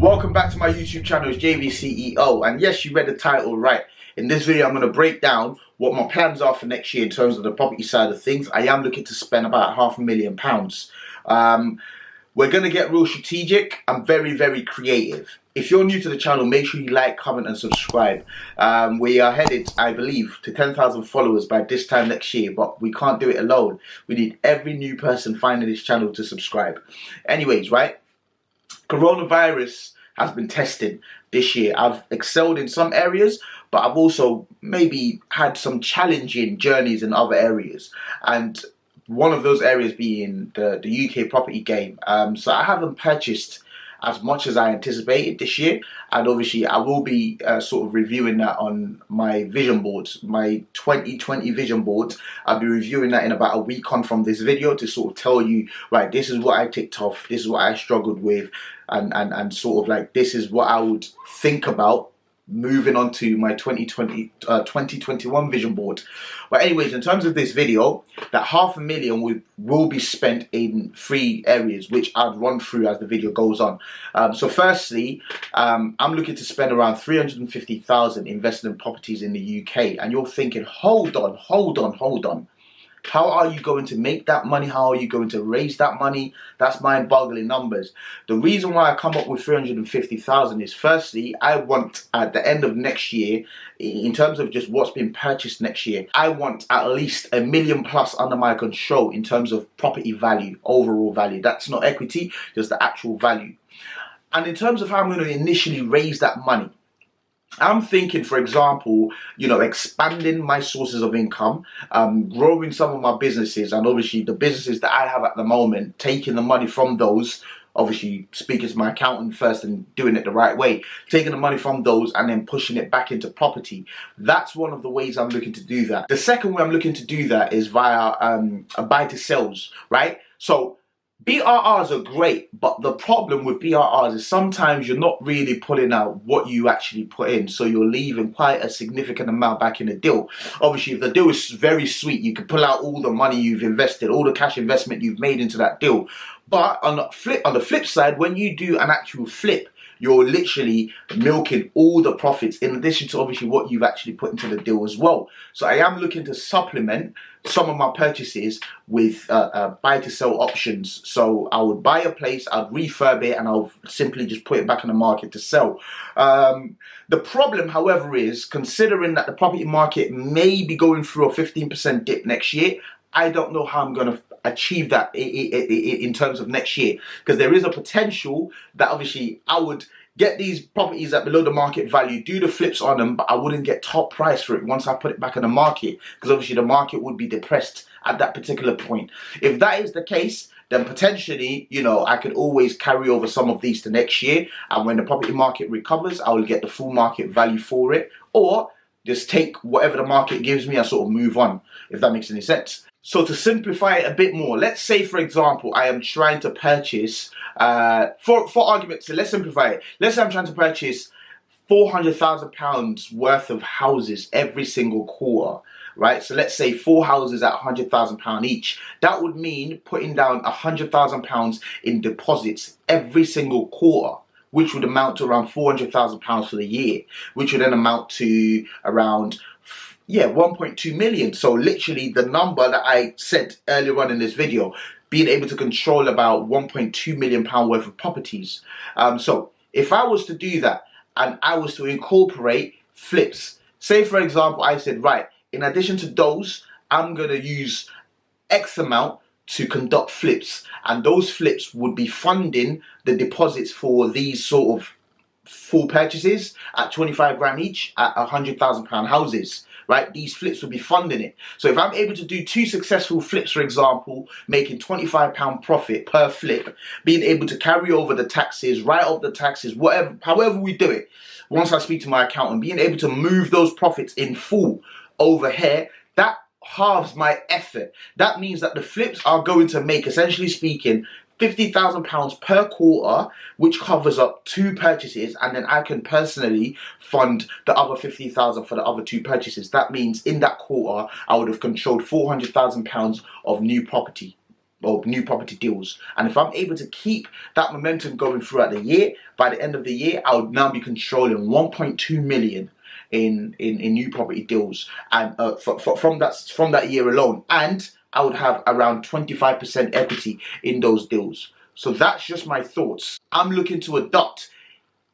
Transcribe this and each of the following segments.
Welcome back to my YouTube channel, it's JVceo, and yes, you read the title right. In this video, I'm going to break down what my plans are for next year in terms of the property side of things. I am looking to spend about £500,000. We're going to get real strategic and very creative. If you're new to the channel, make sure you like, comment and subscribe. We are headed, I believe, to 10,000 followers by this time next year, but we can't do it alone. We need every new person finding this channel to subscribe. Anyways, right? Coronavirus has been tested this year. I've excelled in some areas, but I've also maybe had some challenging journeys in other areas. And one of those areas being the UK property game. So I haven't purchased as much as I anticipated this year, and obviously I will be sort of reviewing that on my vision boards, my 2020 vision board. I'll be reviewing that in about a week on from this video to sort of tell you, right, this is what I ticked off, this is what I struggled with, and sort of like this is what I would think about moving on to my 2021 vision board. But anyways, in terms of this video, that £500,000 will be spent in 3 areas, which I'll run through as the video goes on. So firstly, I'm looking to spend around £350,000 investing in properties in the UK. And you're thinking, hold on. How are you going to make that money? How are you going to raise that money? That's mind-boggling numbers. The reason why I come up with 350,000 is, firstly, I want at the end of next year, in terms of just what's been purchased next year, I want at least £1 million plus under my control in terms of property value, overall value. That's not equity, just the actual value. And in terms of how I'm going to initially raise that money, I'm thinking, for example, expanding my sources of income, growing some of my businesses, and obviously the businesses that I have at the moment, taking the money from those, obviously speaking to my accountant first and doing it the right way, taking the money from those and then pushing it back into property. That's one of the ways I'm looking to do that. The second way I'm looking to do that is via a buy to sells, right? So BRRs are great, but the problem with BRRs is sometimes you're not really pulling out what you actually put in, so you're leaving quite a significant amount back in the deal. Obviously, if the deal is very sweet, you can pull out all the money you've invested, all the cash investment you've made into that deal. But on the flip side, when you do an actual flip, you're literally milking all the profits in addition to obviously what you've actually put into the deal as well. So I am looking to supplement some of my purchases with buy to sell options. So I would buy a place, I'd refurb it, and I'll simply just put it back in the market to sell. The problem, however, is considering that the property market may be going through a 15% dip next year, I don't know how I'm going to achieve that in terms of next year, because there is a potential that obviously I would get these properties at below the market value, do the flips on them, but I wouldn't get top price for it once I put it back in the market, because obviously the market would be depressed at that particular point. If that is the case, then potentially, I could always carry over some of these to next year, and when the property market recovers, I will get the full market value for it, or just take whatever the market gives me and sort of move on, if that makes any sense. So to simplify it a bit more, let's say, for example, I am trying to purchase, for argument's sake, let's simplify it. Let's say I'm trying to purchase £400,000 worth of houses every single quarter, right? So let's say 4 houses at £100,000 each. That would mean putting down £100,000 in deposits every single quarter, which would amount to around £400,000 for the year, which would then amount to around 1.2 million. So literally the number that I said earlier on in this video, being able to control about £1.2 million worth of properties. So if I was to do that and I was to incorporate flips, say for example, I said, right, in addition to those, I'm going to use X amount to conduct flips, and those flips would be funding the deposits for these sort of full purchases at 25 grand each at £100,000 houses, right? These flips would be funding it. So if I'm able to do 2 successful flips, for example, making £25 profit per flip, being able to carry over the taxes, write off the taxes, whatever, however we do it, once I speak to my accountant, being able to move those profits in full over here, that halves my effort. That means that the flips are going to make, essentially speaking, £50,000 per quarter, which covers up 2 purchases, and then I can personally fund the other £50,000 for the other 2 purchases. That means in that quarter, I would have controlled £400,000 of new property. or new property deals. And if I'm able to keep that momentum going throughout the year, by the end of the year, I would now be controlling 1.2 million in new property deals, and from that year alone, and I would have around 25% equity in those deals. So that's just my thoughts. I'm looking to adopt,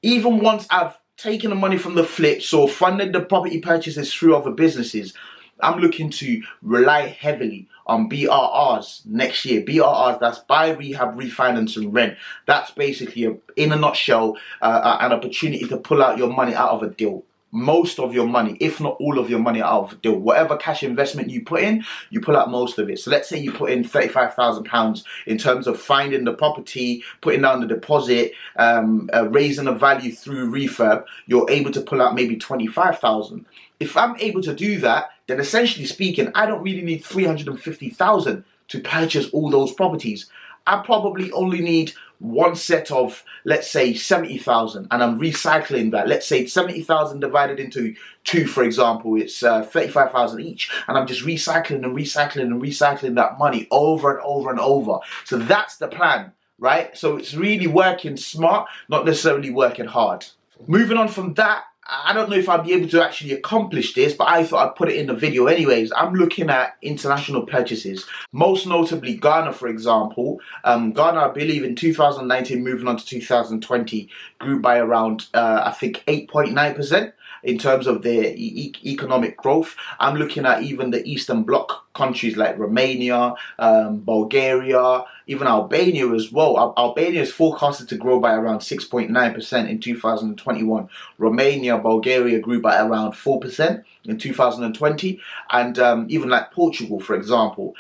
even once I've taken the money from the flips or funded the property purchases through other businesses, I'm looking to rely heavily on BRRs next year. BRRs, that's buy, rehab, refinance and rent. That's basically, in a nutshell, an opportunity to pull out your money out of a deal. Most of your money, if not all of your money, out of a deal. Whatever cash investment you put in, you pull out most of it. So let's say you put in £35,000 in terms of finding the property, putting down the deposit, raising the value through refurb. You're able to pull out maybe 25,000. If I'm able to do that, then essentially speaking, I don't really need 350,000 to purchase all those properties. I probably only need one set of, let's say, 70,000, and I'm recycling that. Let's say 70,000 divided into 2, for example, it's 35,000 each, and I'm just recycling and recycling and recycling that money over and over and over. So that's the plan, right? So it's really working smart, not necessarily working hard. Moving on from that, I don't know if I'll be able to actually accomplish this, but I thought I'd put it in the video anyways. I'm looking at international purchases, most notably Ghana, for example. Ghana, I believe in 2019, moving on to 2020, grew by around, I think, 8.9% in terms of their economic growth. I'm looking at even the Eastern Bloc countries like Romania, Bulgaria, even Albania as well. Albania is forecasted to grow by around 6.9% in 2021. Romania, Bulgaria grew by around 4% in 2020, and even like Portugal, for example.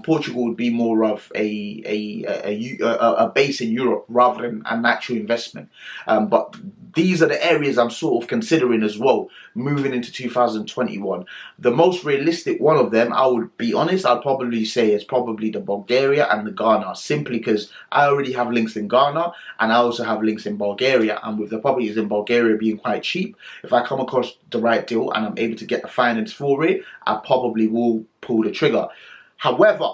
Portugal would be more of a base in Europe rather than an actual investment. But these are the areas I'm sort of considering as well, moving into 2021. The most realistic one of them, I would be honest, I'd probably say is probably the Bulgaria and the Ghana, simply because I already have links in Ghana and I also have links in Bulgaria, and with the properties in Bulgaria being quite cheap, if I come across the right deal and I'm able to get the finance for it, I probably will pull the trigger. However,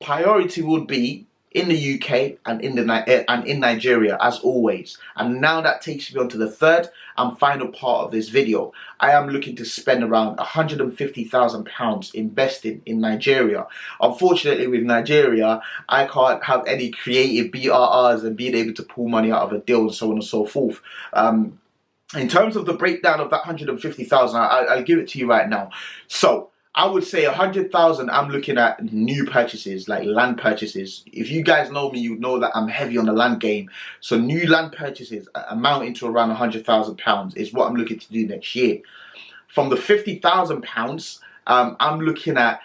priority would be in the UK and in Nigeria, as always. And now that takes me on to the third and final part of this video. I am looking to spend around £150,000 investing in Nigeria. Unfortunately, with Nigeria, I can't have any creative BRRs and being able to pull money out of a deal and so on and so forth. In terms of the breakdown of that 150,000, I'll give it to you right now. So I would say 100,000, I'm looking at new purchases, like land purchases. If you guys know me, you know that I'm heavy on the land game. So new land purchases amounting to around £100,000 is what I'm looking to do next year. From the £50,000, I'm looking at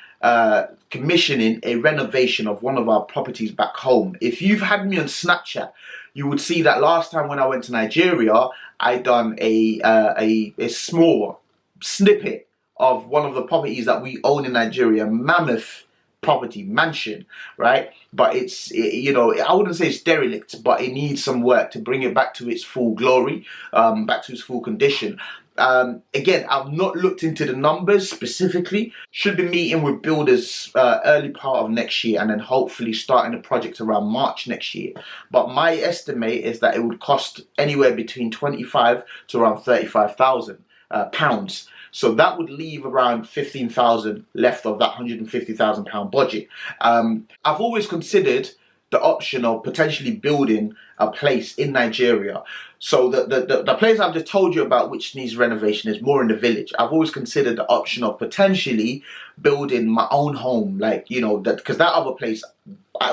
commissioning a renovation of one of our properties back home. If you've had me on Snapchat, you would see that last time when I went to Nigeria, I done a small snippet of one of the properties that we own in Nigeria, mammoth property, mansion, right? But you know, I wouldn't say it's derelict, but it needs some work to bring it back to its full glory, back to its full condition. Again, I've not looked into the numbers specifically. Should be meeting with builders early part of next year, and then hopefully starting the project around March next year. But my estimate is that it would cost anywhere between 25 to around 35,000 pounds. So that would leave around 15,000 left of that £150,000 budget. I've always considered the option of potentially building a place in Nigeria. So the place I've just told you about, which needs renovation, is more in the village. I've always considered the option of potentially building my own home, like, you know, that, because that other place,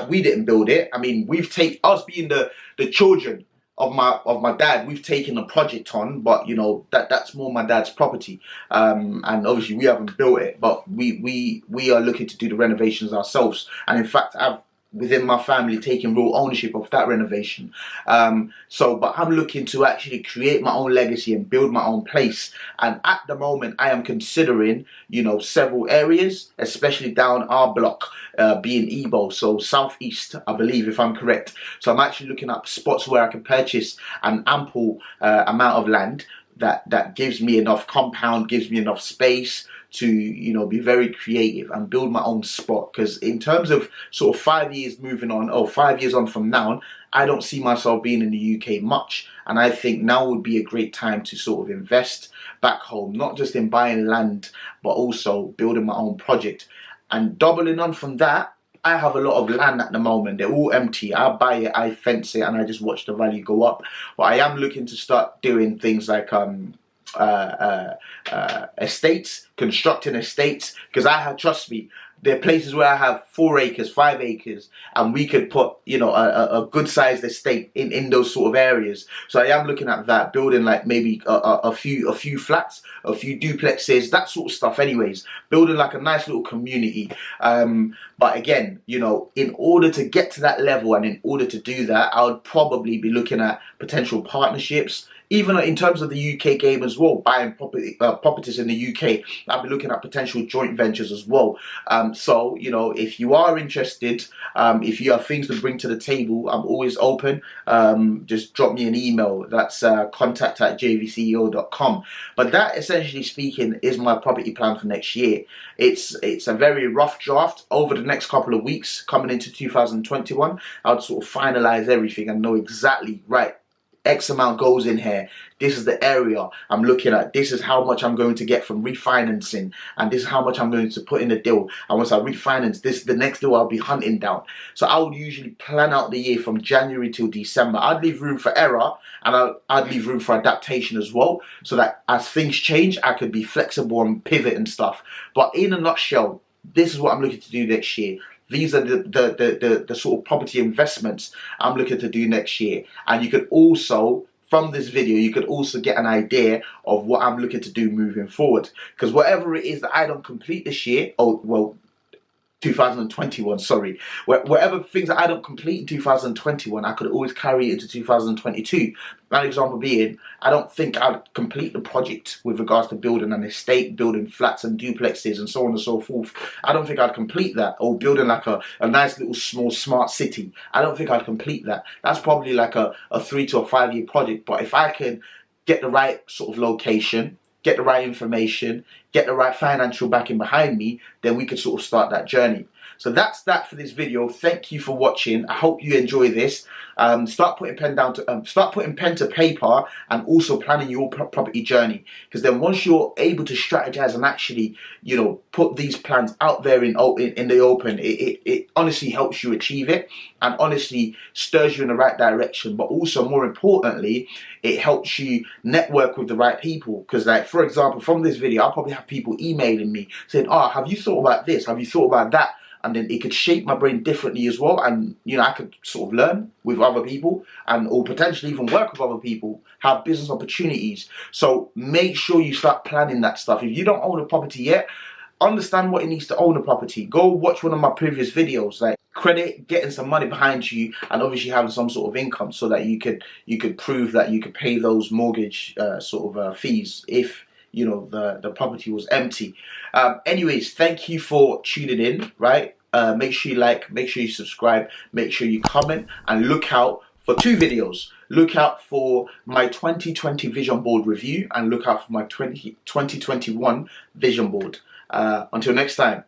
we didn't build it. I mean, we've taken, us being the children of my dad, we've taken a project on, but you know, that's more my dad's property, and obviously we haven't built it, but we are looking to do the renovations ourselves. And in fact, I've within my family taking real ownership of that renovation. But I'm looking to actually create my own legacy and build my own place. And at the moment, I am considering, you know, several areas, especially down our block, being Igbo, so southeast, I believe, if I'm correct. So I'm actually looking at spots where I can purchase an ample amount of land that gives me enough compound, gives me enough space to, you know, be very creative and build my own spot. Because in terms of sort of 5 years moving on, or 5 years on from now, I don't see myself being in the UK much. And I think now would be a great time to sort of invest back home, not just in buying land, but also building my own project. And doubling on from that, I have a lot of land at the moment. They're all empty. I buy it, I fence it, and I just watch the value go up. But I am looking to start doing things like estates, constructing estates, because trust me, there are places where I have 4 acres, 5 acres, and we could put, you know, a good sized estate in those sort of areas. So I am looking at that, building like maybe a few flats, a few duplexes, that sort of stuff. Anyways, building like a nice little community. But again, you know, in order to get to that level and in order to do that, I would probably be looking at potential partnerships. Even in terms of the UK game as well, buying properties in the UK, I'll be looking at potential joint ventures as well. So, you know, if you are interested, if you have things to bring to the table, I'm always open. Just drop me an email. That's contact@JVceo.com. But that, essentially speaking, is my property plan for next year. It's a very rough draft. Over the next couple of weeks, coming into 2021, I'll sort of finalize everything and know exactly, right, X amount goes in here. This is the area I'm looking at. This is how much I'm going to get from refinancing, and this is how much I'm going to put in the deal. And once I refinance, this is the next deal I'll be hunting down. So I would usually plan out the year from January till December. I'd leave room for error, and I'd leave room for adaptation as well, so that as things change, I could be flexible and pivot and stuff. But in a nutshell, this is what I'm looking to do next year. These are the sort of property investments I'm looking to do next year. And you could also, from this video, you could also get an idea of what I'm looking to do moving forward. Because whatever it is that I don't complete this year, 2021, sorry. Whatever things that I don't complete in 2021, I could always carry it into 2022. An example being, I don't think I'd complete the project with regards to building an estate, building flats and duplexes and so on and so forth. I don't think I'd complete that. Or building like a nice little small smart city. I don't think I'd complete that. That's probably like a 3 to 5 year project. But if I can get the right sort of location, get the right information, get the right financial backing behind me, then we could sort of start that journey. So that's that for this video. Thank you for watching. I hope you enjoy this. Start putting pen to paper, and also planning your property journey. Because then once you're able to strategize and actually, you know, put these plans out there in the open, it honestly helps you achieve it, and honestly stirs you in the right direction. But also, more importantly, it helps you network with the right people. Because, like, for example, from this video, I'll probably have people emailing me saying, "Oh, have you thought about this? Have you thought about that?" And then it could shape my brain differently as well. And, you know, I could sort of learn with other people, and or potentially even work with other people, have business opportunities. So make sure you start planning that stuff. If you don't own a property yet, understand what it needs to own a property. Go watch one of my previous videos, like credit, getting some money behind you, and obviously having some sort of income, so that you could prove that you could pay those mortgage fees if, you know, the property was empty. Anyways, thank you for tuning in, right? Make sure you like, make sure you subscribe, make sure you comment, and look out for 2 videos. Look out for my 2020 vision board review, and look out for my 2021 vision board. Until next time.